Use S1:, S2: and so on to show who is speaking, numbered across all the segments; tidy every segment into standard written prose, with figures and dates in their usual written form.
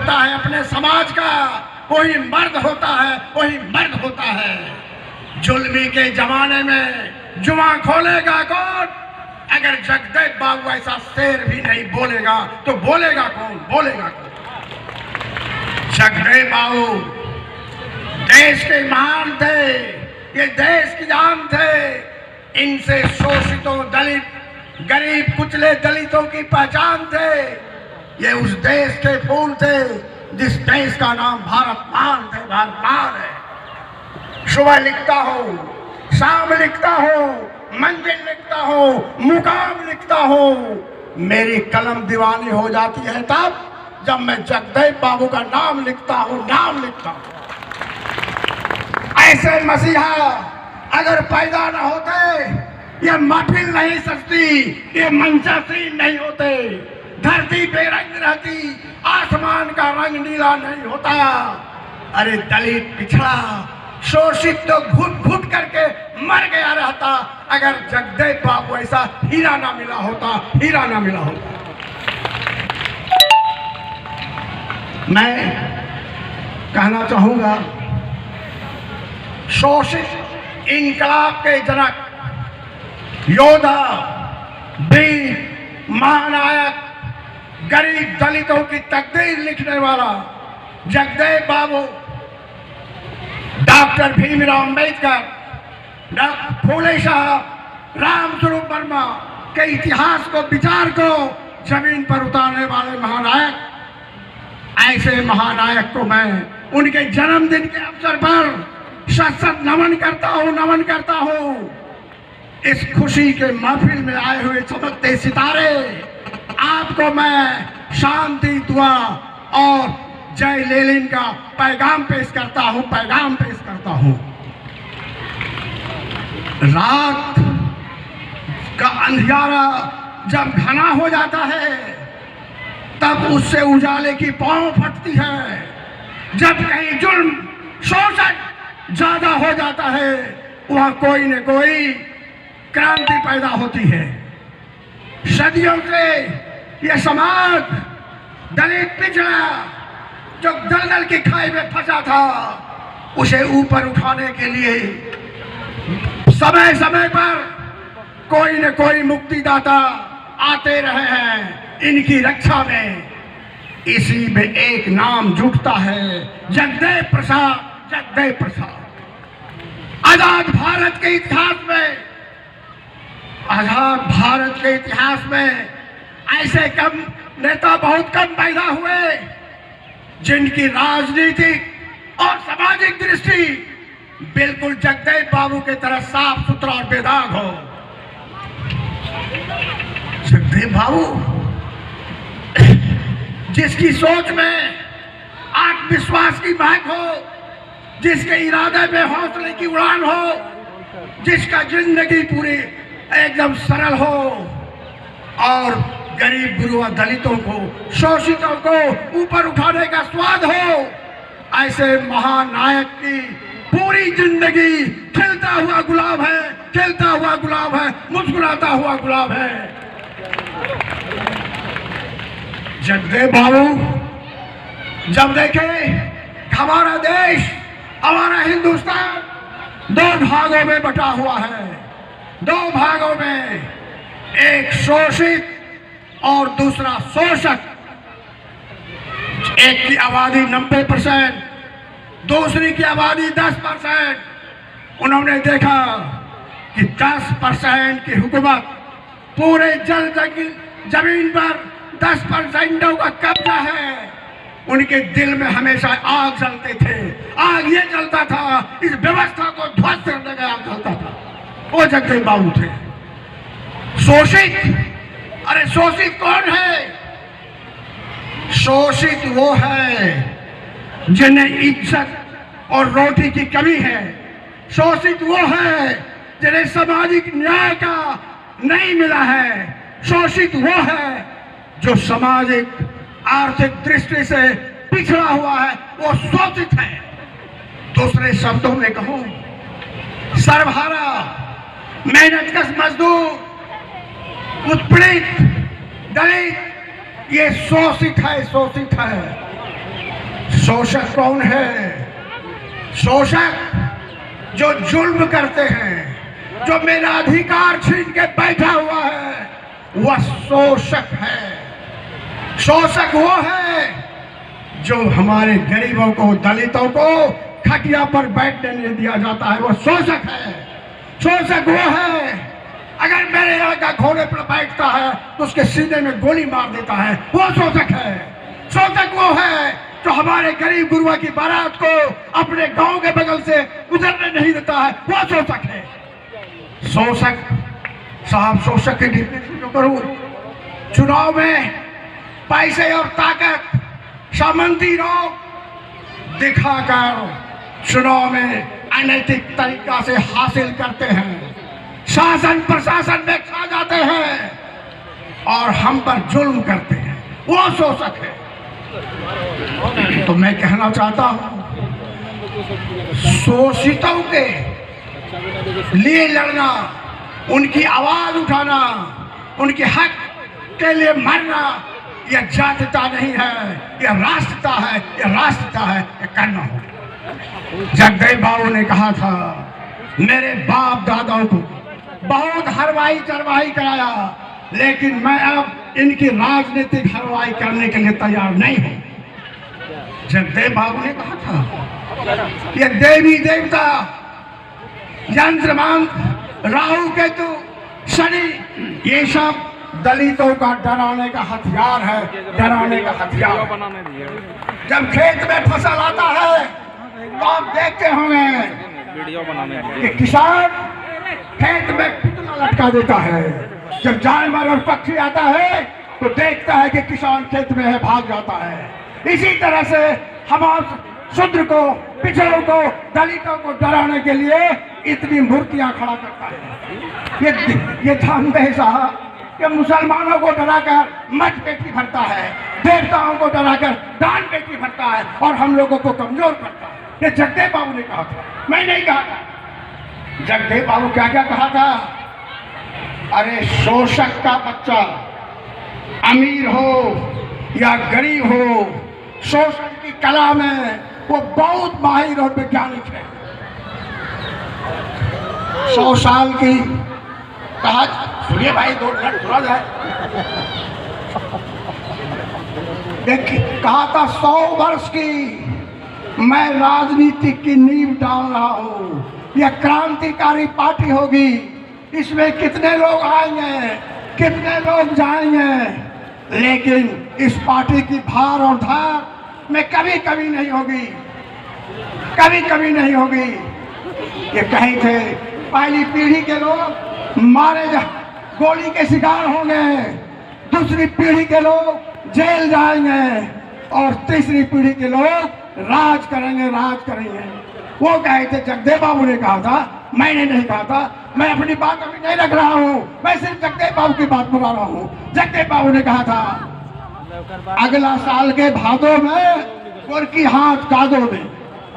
S1: लगता है अपने समाज का, वही मर्द होता है, वही मर्द होता है। जुल्मी के जमाने में जुआ खोलेगा कौन? अगर जगदेव बाबू ऐसा शेर भी नहीं बोलेगा तो बोलेगा कौन? बोलेगा कौन? जगदेव बाबू देश के महान थे, ये देश की जान थे। इनसे शोषितों, दलित, गरीब कुचले दलितों की पहचान थे। ये उस देश के फूल थे जिस देश का नाम भारत मान थे, भारत मान है। सुबह लिखता हो, शाम लिखता हो, मंजिल लिखता हो, मुकाम लिखता हो। मेरी कलम दीवानी हो जाती है तब जब मैं जगदेव बाबू का नाम लिखता हूं, नाम लिखता हूं। ऐसे मसीहा अगर पैदा न होते, ये महफिल नहीं सजती, ये मंचासी नहीं होते, धरती बेरंग रहती, आसमान का रंग नीला नहीं होता। अरे दलित, पिछड़ा, शोषित तो घुट घुट करके मर गया रहता अगर जगदेव बाबू ऐसा हीरा ना मिला होता, हीरा ना मिला होता। मैं कहना चाहूंगा, शोषित इनकलाब के जनक, योद्धा, वीर, महानायक, गरीब दलितों की तकदीर लिखने वाला जगदेव बाबू, डॉक्टर भीमराव अंबेडकर, डॉक्टर फूले साहब, रामस्वरूप वर्मा के इतिहास को, विचार को जमीन पर उतारने वाले महानायक, ऐसे महानायक को मैं उनके जन्मदिन के अवसर पर सत नमन करता हूँ, नमन करता हूँ। इस खुशी के महफिल में आए हुए चमकते सितारे, आपको मैं शांति, दुआ और जय लेनिन का पैगाम पेश करता हूँ, पैगाम पेश करता हूँ। रात का अंधियारा जब घना हो जाता है तब उससे उजाले की पांव फटती है। जब कहीं जुल्म, शोषण ज्यादा हो जाता है, वहां कोई न कोई क्रांति पैदा होती है। सदियों से यह समाज, दलित, पिछड़ा, जो दलदल की खाई में फंसा था, उसे ऊपर उठाने के लिए समय समय पर कोई न कोई मुक्तिदाता आते रहे हैं इनकी रक्षा में। इसी में एक नाम जुटता है, जगदेव प्रसाद, जगदेव प्रसाद। आजाद भारत के इतिहास में, आजाद भारत के इतिहास में ऐसे कम नेता बहुत कम पैदा हुए जिनकी राजनीतिक और सामाजिक दृष्टि बिल्कुल जगदेव बाबू की तरह साफ सुथरा और बेदाग हो। जगदेव बाबू जिसकी सोच में आत्मविश्वास की महक हो, जिसके इरादे में हौसले की उड़ान हो, जिसका जिंदगी पूरी एकदम सरल हो और गरीब, गुरुआ, दलितों को, शोषितों को ऊपर उठाने का स्वाद हो, ऐसे महानायक की पूरी जिंदगी खिलता हुआ गुलाब है, खिलता हुआ गुलाब है, मुस्कुराता हुआ गुलाब है। जगदेव बाबू जब देखे हमारा देश, हमारा हिंदुस्तान दो भागों में बटा हुआ है, दो भागों में, एक शोषित और दूसरा शोषक। एक की आबादी 90%, दूसरी की आबादी 10%। उन्होंने देखा कि 10% की हुकूमत, पूरे जल जमीन पर 10% का कब्जा है। उनके दिल में हमेशा आग जलते थे, आग ये जलता था, इस व्यवस्था को ध्वस्त करने का आग जलता था। वो जगदेव बाबू थे। शोषित, अरे शोषित कौन है? शोषित वो है जिन्हें इज्जत और रोटी की कमी है। शोषित वो है जिन्हें सामाजिक न्याय का नहीं मिला है। शोषित वो है जो सामाजिक, आर्थिक दृष्टि से पिछड़ा हुआ है, वो शोषित है। दूसरे शब्दों में कहूं, सर्वहारा, मेहनतकश मजदूर, उत्पीड़ित, दलित, ये शोषित है, शोषित है। शोषक कौन है? शोषक जो जुल्म करते हैं, जो मेरा अधिकार छीन के बैठा हुआ है, वह शोषक है। शोषक वो है जो हमारे गरीबों को, दलितों को खटिया पर बैठने नहीं दिया जाता है, वह शोषक है। शोषक वो है अगर मेरे यहाँ का घोड़े पर बैठता है तो उसके सीने में गोली मार देता है, वो शोषक है। शोषक वो है जो हमारे गरीब गुरुआ की बारात को अपने गांव के बगल से गुजरने नहीं देता है, वो शोषक है। शोषक साहब, शोषक की डिफिनेशन जो करूं, चुनाव में पैसे और ताकत, सामंती रोग दिखाकर चुनाव में अनैतिक तरीका से हासिल करते हैं, शासन प्रशासन में खा जाते हैं और हम पर जुल्म करते हैं, वो शोषक है। तो मैं कहना चाहता हूं, शोषितों के लिए लड़ना, उनकी आवाज उठाना, उनके हक के लिए मरना, यह जातिता नहीं है, यह राष्ट्रता है, यह राष्ट्रता है, यह करना हो। जगदेव बाबू ने कहा था, मेरे बाप दादाओं को बहुत हरवाही चरवाही कराया, लेकिन मैं अब इनकी राजनीतिक हरवाही करने के लिए तैयार नहीं हूं। जगदेव बाबू ने कहा था, ये देवी देवता, यंत्र मंत्र, राहु केतु, शनि, ये सब दलितों का डराने का हथियार है, डराने का हथियार। जब खेत में फसल आता है तो आप देखते होंगे कि किसान खेत में कितना लटका देता है। जब जानवर और पक्षी आता है तो देखता है कि किसान खेत में है, भाग जाता है। इसी तरह से हम शूद्र को, पिछड़ों को, दलितों को डराने के लिए इतनी मूर्तियां खड़ा करता है। ये ध्यान दे साहब कि मुसलमानों को डराकर मठ पेटी भरता है, देवताओं को डराकर दान पेटी भरता है और हम लोगों को कमजोर करता है। ये जगदेव बाबू ने कहा था, मैं नहीं कहा था। जगदेव बाबू क्या क्या कहा था? अरे शोषक का बच्चा अमीर हो या गरीब हो, शोषण की कला में वो बहुत माहिर और वैज्ञानिक है। 100 साल की कहा, सुनिए भाई, 2 मिनट थोड़ा जाए। देखिए, कहा था 100 वर्ष की मैं राजनीति की नींव डाल रहा हूँ, यह क्रांतिकारी पार्टी होगी, इसमें कितने लोग आएंगे, कितने लोग जाएंगे, लेकिन इस पार्टी की भार और धार में कभी कभी नहीं होगी, कभी कभी नहीं होगी। ये कहे थे पहली पीढ़ी के लोग मारे गोली के शिकार होंगे, दूसरी पीढ़ी के लोग जेल जाएंगे और तीसरी पीढ़ी के लोग राज करेंगे, राज करेंगे। वो कहे थे, जगदेव बाबू ने कहा था, मैंने नहीं कहा था। मैं अपनी बात अभी नहीं रख रहा हूँ, मैं सिर्फ जगदेव बाबू की बात बता रहा हूँ। जगदेव बाबू ने कहा था, अगला साल के भादों में गोरकी हाथ कादो में।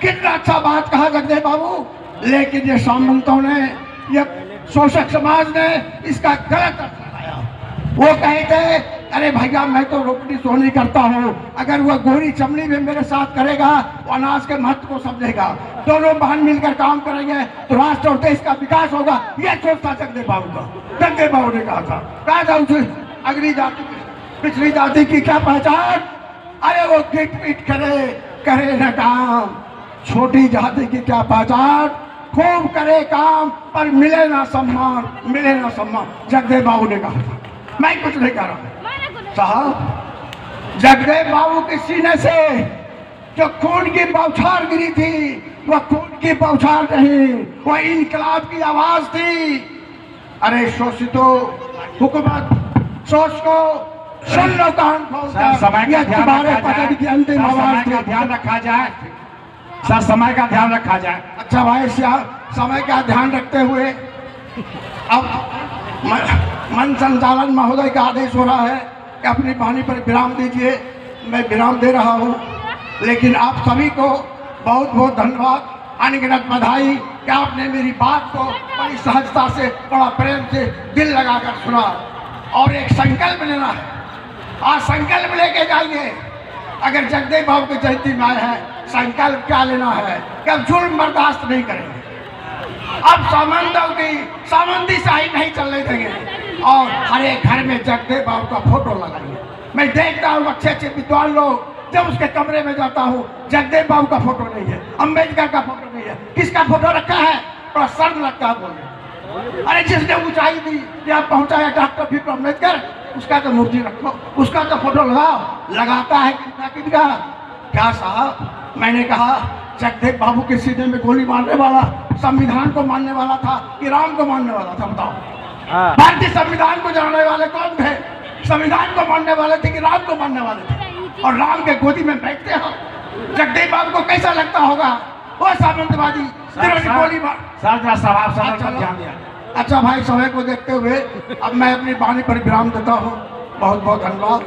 S1: कितना अच्छा बात कहा जगदेव बाबू, लेकिन ये सामंतों ने, ये शोषक समाज ने इसका गलत अर्थ लगाया। वो कहे थे, अरे भैया मैं तो रोकड़ी सोनी करता हूँ, अगर वह गोरी चमड़ी में मेरे साथ करेगा, वो अनाज के महत्व को समझेगा, दोनों बहन मिलकर काम करेंगे तो राष्ट्र और देश का विकास होगा। यह सोच था जगदेव बाबू का। जगदेव बाबू ने कहा था उसे अगली जाति, पिछली जाति की क्या पहचान? अरे वो गिट पिट करे न काम। छोटी जाति की क्या पहचान? खूब करे काम पर मिले ना सम्मान, मिले ना सम्मान। जगदेव बाबू ने कहा था, मैं कुछ नहीं कह रहा साहब। जगदेव बाबू के सीने से जो खून की बौछार गिरी थी, वह खून की बौछार नहीं, वह इनकलाब की आवाज थी। अरे शोषितों, हुकूमत सोच को सुन लो, कान खोलकर, यह तुम्हारे पतन की अंतिम आवाज थी।
S2: ध्यान रखा जाए सर, समय का ध्यान रखा जाए।
S1: अच्छा भाई, समय का ध्यान रखते हुए अब मन संचालन महोदय का आदेश हो रहा है कि अपनी वाणी पर विराम दीजिए। मैं विराम दे रहा हूँ, लेकिन आप सभी को बहुत बहुत धन्यवाद, अनगिनत बधाई कि आपने मेरी बात को बड़ी सहजता से, बड़ा प्रेम से दिल लगाकर सुना। और एक संकल्प लेना है, आज संकल्प लेके जाइए अगर जगदेव बाबू की जयंती में आए हैं, संकल्प क्या लेना है कि अब जुल्म बर्दाश्त नहीं करेंगे, अब सामंतों की सामंती शाही नहीं चलने देंगे और हर एक घर में जगदेव बाबू का फोटो लगाएंगे। मैं देखता हूँ अच्छे अच्छे विद्वान लोग, जब उसके कमरे में जाता हूँ जगदेव बाबू का फोटो नहीं है, अम्बेडकर का फोटो नहीं है, किसका फोटो रखा है? थोड़ा शर्म लगता है बोलने। अरे जिसने ऊंचाई दी कि आप पहुंचाया डॉक्टर भीमराव अम्बेडकर, उसका तो मूर्ति रखो, उसका तो फोटो लगाओ। लगाता है किनका? क्या साहब, मैंने कहा जगदेव बाबू के सीने में गोली मारने वाला संविधान को मानने वाला था कि राम को मानने वाला था? बताओ। भारतीय संविधान को जानने वाले कौन थे? संविधान को मानने वाले थे कि राम को मानने वाले थे? और राम के गोदी में बैठते हो। जगदेव बाबू को कैसा लगता होगा? वो सामंतवादी गोली मार। अच्छा भाई, समय को देखते हुए अब मैं अपनी वाणी पर विराम देता हूँ। बहुत बहुत धन्यवाद।